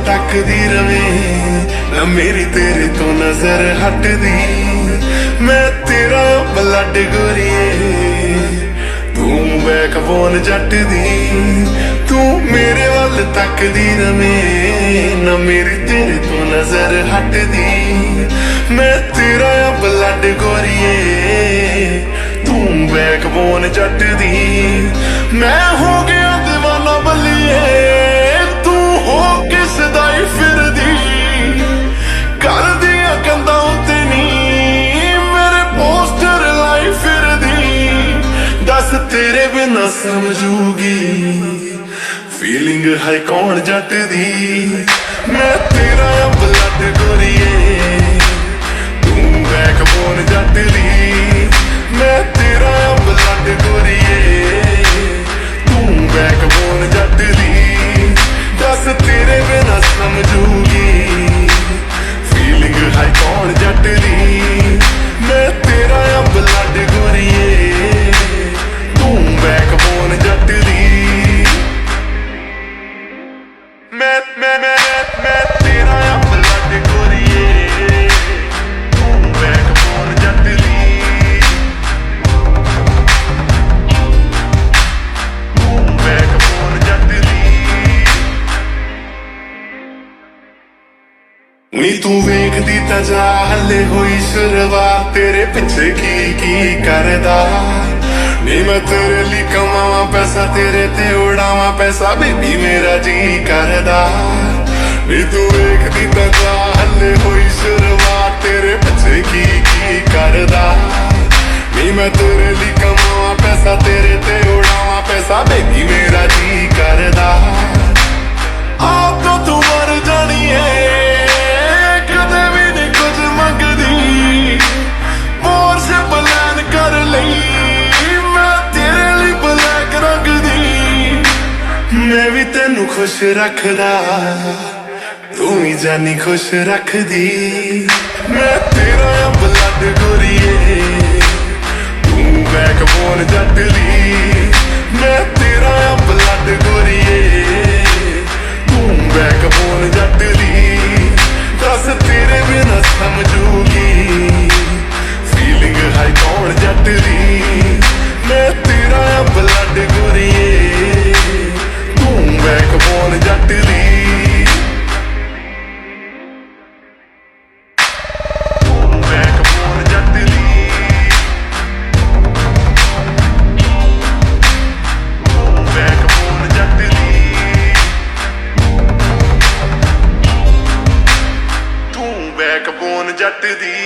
तकदी रवे ना मेरी तेरे तो नजर हटदी। मैं तेरा ब्लड गोरिए तू बैकबोन जट दी। तू मेरे वल तकदी रवे ना मेरी तेरे तो नजर हटदी। मैं तेरा ब्लड गोरिए तू बैकबोन जट दी। मैं हो गया दीवाना बलिए तू हो किस दाई फिरदी। कर दिया कंधा उत्ते नी मेरे पोस्टर लाई फिरदी। दस तेरे बिना समझूगी फीलिंग है कौन जट दी। मैं तेरा ब्लड गोरिए तू बैकबोन जट दी। मैं तेरा ब्लड गोरिए तू बैकबोन जट दी। दस तेरे बिना समझूगी फीलिंग है कौन जट दी। मैं तेरा ब्लड गोरिए तू बैकबोन जट दी। मैं तेरा ब्लड गोरिए तू बैकबोन जट दी। तू बैकबोन जट दी। नी तू वेखदी तां जा हले होई शुरुआत तेरे पिछे की करदा। नी मैं तेरे लिए कमावा पैसा तेरे ते उड़ावा पैसा बेबी मेरा जी करदा। नी तू वेखदी तां जा हले होई शुरुआत तेरे पिछे की करदा। नी मैं तेरे लिए कमावा पैसा तेरे ते उड़ावा पैसा बेबी मेरा जी करदा। आप तो तू मर जानी है कदे भी नहीं कुछ मंगदी। मोर से प्लान कर लई मैं तेरे लिए ब्लैक रंग दी। मैं भी तेनू खुश रखदा तू ही जानी खुश रखदी। मैं तेरा ब्लड गोरिए तू बैकबोन जट दी। मैं तेरा ब्लड गोरिए तू बैकबोन जट दी। दस तेरे बिना समझूगी फीलिंग है कौन जट दी। मैं तेरा ब्लड गोरिए तू बैकबोन जट दी। तू बैकबोन जट दी। तू बैकबोन जट दी। तू बैकबोन जट दी।